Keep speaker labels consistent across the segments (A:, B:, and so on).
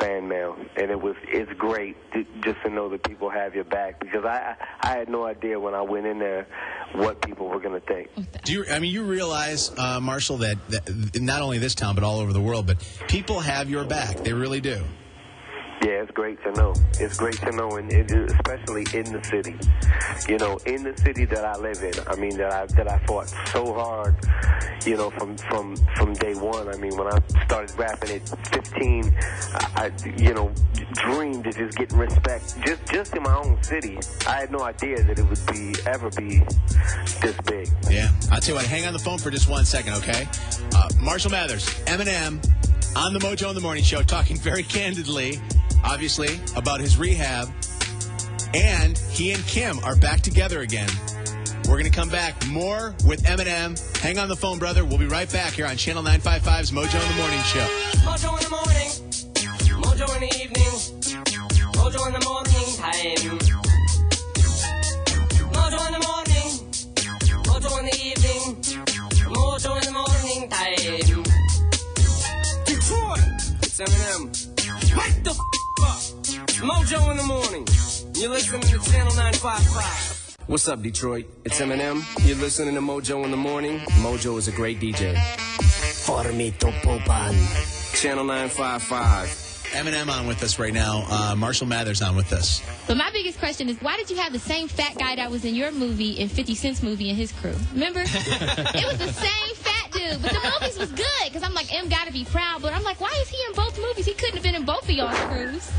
A: fan mail, and it's great just to know that people have your back, because I had no idea when I went in there what people were going to think.
B: You realize, Marshall, that not only this town but all over the world, but people have your back. They really do.
A: Yeah, it's great to know. It's great to know, and especially in the city. You know, in the city that I live in. I mean, that I fought so hard, you know, from day one. I mean, when I started rapping at 15, I you know, dreamed of just getting respect just in my own city. I had no idea that it would ever be this big.
B: Yeah. I'll tell you what, hang on the phone for just 1 second, okay? Marshall Mathers, Eminem, on the Mojo in the Morning Show, talking very candidly, obviously, about his rehab. And he and Kim are back together again. We're going to come back more with Eminem. Hang on the phone, brother. We'll be right back here on Channel 955's Mojo in the Morning Show.
C: Mojo in the morning, Mojo in the evening, Mojo in the morning time. Mojo in the morning, Mojo in the evening, Mojo in the morning time. Detroit, it's Eminem. Wake the up. Mojo in the morning. You're listening to Channel 955. What's up, Detroit? It's Eminem. You're listening to Mojo in the morning. Mojo is a great DJ. Formito Popan. Channel 955.
B: Eminem on with us right now. Marshall Mathers on with us.
D: But my biggest question is, why did you have the same fat guy that was in your movie in 50 Cent's movie and his crew? Remember? It was the same fat dude. But the movies was good, because I'm like, M got to be proud. But I'm like, why is he in both movies? He couldn't have been in both of y'all's crews.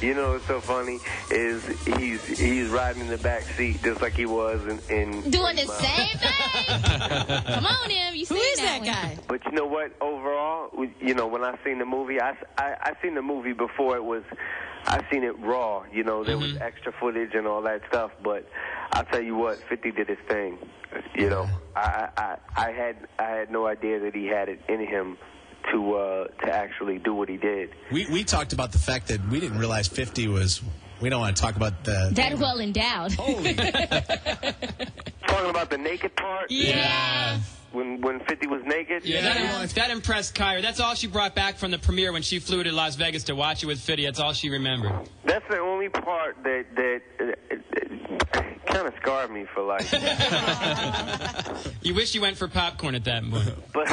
A: You know what's so funny is he's riding in the back seat just like he was in
D: doing the same thing. Come on, M. You seen that guy?
A: But you know what? Overall, you know, when I seen the movie, I seen the movie before it was. I seen it raw. You know, there was extra footage and all that stuff. But I'll tell you what, 50 did his thing. You know, I had no idea that he had it in him to actually do what he did.
B: We talked about the fact that we didn't realize 50 was. We don't want to talk about the
D: that well endowed.
B: Holy.
A: Talking about the naked part.
D: Yeah.
A: When 50 was naked.
E: Yeah, that impressed Kyra. That's all she brought back from the premiere when she flew to Las Vegas to watch it with 50. That's all she remembered.
A: That's the only part that kind of scarred me for life.
E: You wish you went for popcorn at that point.
A: But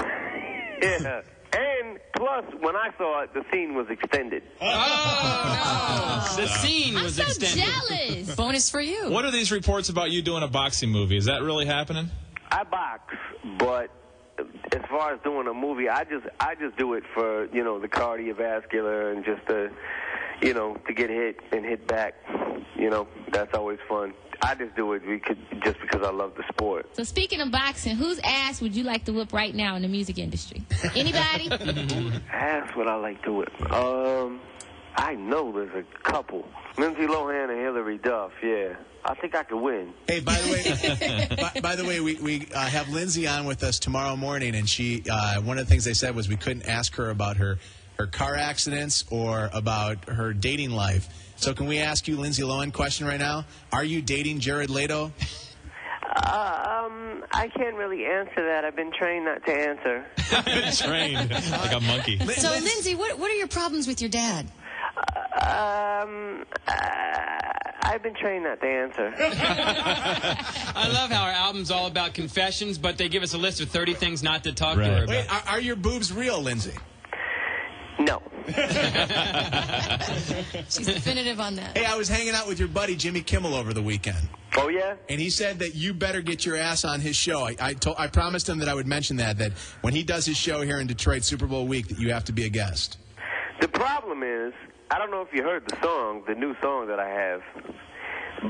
A: yeah. And plus, when I saw it, the scene was extended.
E: Oh, the scene was extended.
D: I'm so jealous.
F: Bonus for you.
G: What are these reports about you doing a boxing movie? Is that really happening?
A: I box, but as far as doing a movie, I just do it for, you know, the cardiovascular and just to get hit and hit back. You know, that's always fun. I just do it just because I love the sport.
D: So speaking of boxing, whose ass would you like to whip right now in the music industry? Anybody?
A: Whose ass would I like to whip? I know there's a couple. Lindsay Lohan and Hillary Duff, yeah. I think I could win.
B: Hey, by the way, we have Lindsay on with us tomorrow morning, and she one of the things they said was we couldn't ask her about her car accidents or about her dating life. So can we ask you Lindsay Lohan question right now? Are you dating Jared Leto?
A: I can't really answer that. I've been trained not to answer.
G: I've been trained like a monkey.
F: So, Lindsay, what are your problems with your dad?
A: I've been trained not to answer.
E: I love how our album's all about confessions, but they give us a list of 30 things not to talk to her about.
B: Wait, are your boobs real, Lindsay?
A: No.
F: She's definitive on that.
B: Hey, I was hanging out with your buddy Jimmy Kimmel over the weekend.
A: Oh, yeah?
B: And he said that you better get your ass on his show. I promised him that I would mention that when he does his show here in Detroit, Super Bowl week, that you have to be a guest.
A: The problem is, I don't know if you heard the song, the new song that I have,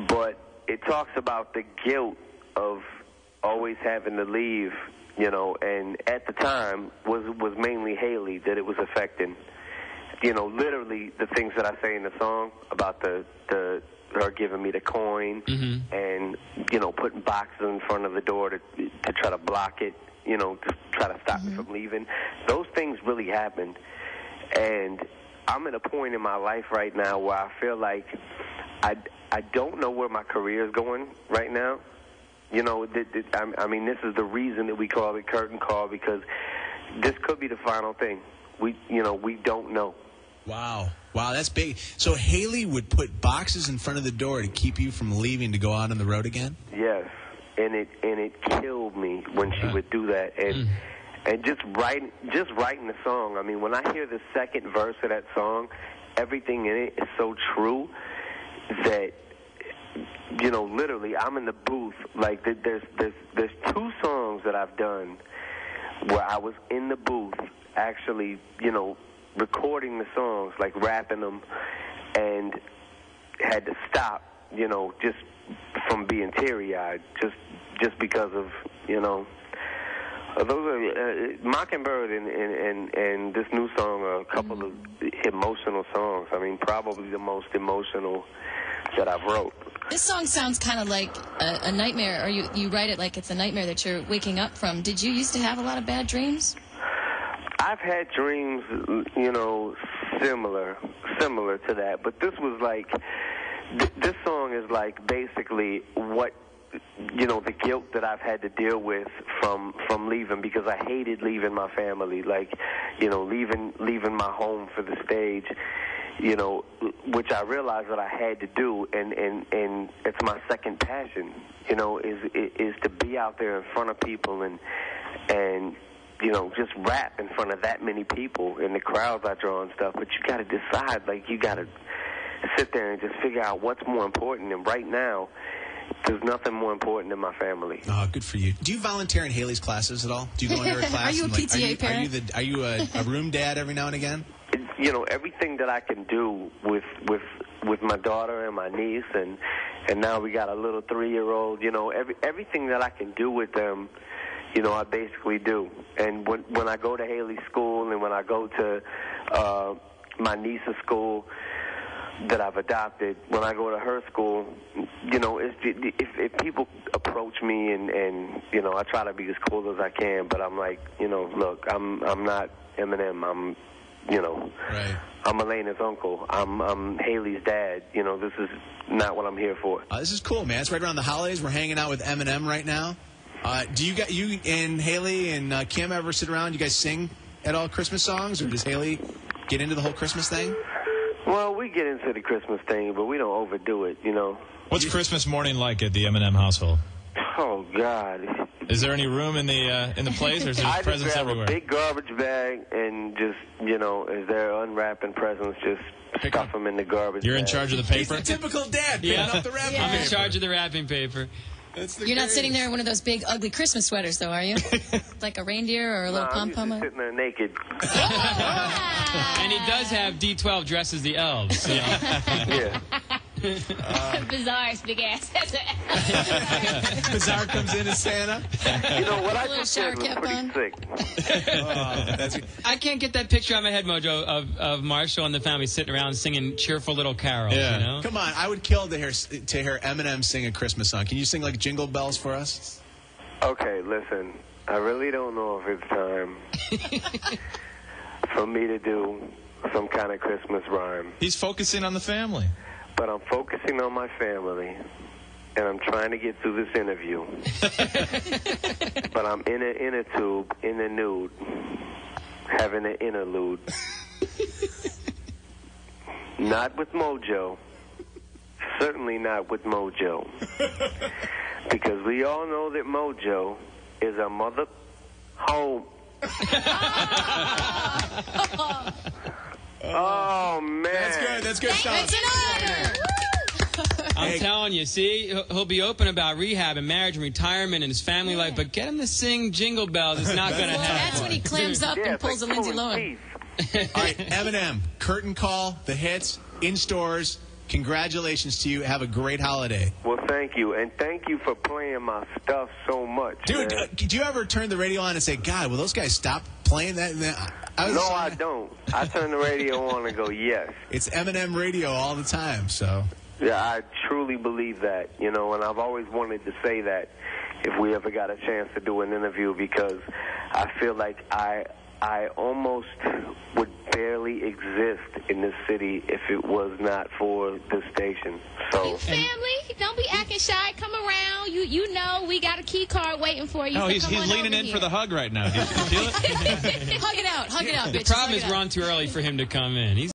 A: but it talks about the guilt of always having to leave, you know, and at the time was mainly Haley that it was affecting. You know, literally the things that I say in the song about the her giving me the coin and, you know, putting boxes in front of the door to try to block it, you know, to try to stop me from leaving. Those things really happened. And I'm at a point in my life right now where I feel like I don't know where my career is going right now. You know, I mean, this is the reason that we call it curtain call, because this could be the final thing. We don't know.
B: Wow. Wow, that's big. So Haley would put boxes in front of the door to keep you from leaving to go out on the road again?
A: Yes, and it killed me when she would do that, and just writing the song. I mean, when I hear the second verse of that song, everything in it is so true that, you know, literally, I'm in the booth. Like, there's 2 songs that I've done where I was in the booth, actually, you know, recording the songs, like rapping them, and had to stop, you know, just from being teary-eyed, just because of, you know, those are Mockingbird and this new song are a couple of emotional songs. I mean, probably the most emotional that I've wrote.
F: This song sounds kind of like a nightmare, or you write it like it's a nightmare that you're waking up from. Did you used to have a lot of bad dreams?
A: I've had dreams, you know, similar to that, but this was like, this song is like basically what, you know, the guilt that I've had to deal with from leaving, because I hated leaving my family, like, you know, leaving my home for the stage, you know, which I realized that I had to do, and it's my second passion, you know, is to be out there in front of people and you know, just rap in front of that many people in the crowds I draw and stuff. But you got to decide, like, you got to sit there and just figure out what's more important. And right now, there's nothing more important than my family.
B: Oh, good for you. Do you volunteer in Haley's classes at all? Do you go into her class?
F: Are you a PTA parent?
B: Are you a room dad every now and again?
A: You know, everything that I can do with my daughter and my niece, and now we got a little 3-year-old. You know, everything that I can do with them, you know, I basically do. And when I go to Haley's school and when I go to my niece's school that I've adopted, when I go to her school, you know, if people approach me and you know, I try to be as cool as I can, but I'm like, you know, look, I'm not Eminem. I'm, you know,
B: right.
A: I'm Elena's uncle. I'm Haley's dad. You know, this is not what I'm here for.
B: This is cool, man. It's right around the holidays. We're hanging out with Eminem right now. Do you and Haley and Kim ever sit around? You guys sing at all Christmas songs, or does Haley get into the whole Christmas thing?
A: Well, we get into the Christmas thing, but we don't overdo it, you know.
G: What's Christmas morning like at the Eminem household?
A: Oh God!
G: Is there any room in the place, or is there presents everywhere?
A: I just grab a big garbage bag and just, you know, as they're unwrapping presents, just stuff them in the garbage.
G: You're
A: bag.
G: in charge of the paper.
B: He's a typical dad. Picking up the wrapping paper.
E: I'm in charge of the wrapping paper.
F: You're not sitting there in one of those big, ugly Christmas sweaters, though, are you? Like a reindeer or a little pom-pom?
A: I'm sitting there naked.
E: And he does have D12 dresses the elves. So.
A: Yeah.
D: Bizarre's big ass.
B: Bizarre comes in as Santa.
A: You know what I
F: little
A: just
F: shower
A: said was
F: cap
A: pretty
F: on.
A: sick.
E: I can't get that picture out of my head, Mojo, of Marshall and the family sitting around singing cheerful little carols.
G: Yeah.
E: You know?
B: Come on, I would kill to hear Eminem sing a Christmas song. Can you sing like Jingle Bells for us?
A: Okay, listen. I really don't know if it's time for me to do some kind of Christmas rhyme.
G: He's focusing on the family.
A: But I'm focusing on my family, and I'm trying to get through this interview. But I'm in an inner tube, in the nude, having an interlude. Not with Mojo. Certainly not with Mojo. Because we all know that Mojo is a mother home. Oh, man.
B: That's good stuff.
F: It's an honor!
E: I'm telling you, see, he'll be open about rehab and marriage and retirement and his family life, but get him to sing Jingle Bells. It's not going to happen.
F: That's when he clams up and pulls a Lindsay Lohan.
B: All right, Eminem, Curtain Call, the hits, in stores. Congratulations to you. Have a great holiday.
A: Well, thank you. And thank you for playing my stuff so much.
B: Dude, did you ever turn the radio on and say, God, will those guys stop playing that?
A: I don't. I turn the radio on and go, yes.
B: It's Eminem radio all the time, so.
A: Yeah, I truly believe that, you know, and I've always wanted to say that if we ever got a chance to do an interview, because I feel like I almost would barely exist in this city if it was not for this station. So,
D: Family, don't be acting shy. Come around. You know we got a key card waiting for you.
G: Oh,
D: so
G: he's
D: come on
G: leaning
D: over
G: in
D: here.
G: for the hug right now. Do you feel it?
F: Hug it out,
E: The
F: bitches.
E: problem
F: hug
E: is
F: it out.
E: we're on too early for him to come in. He's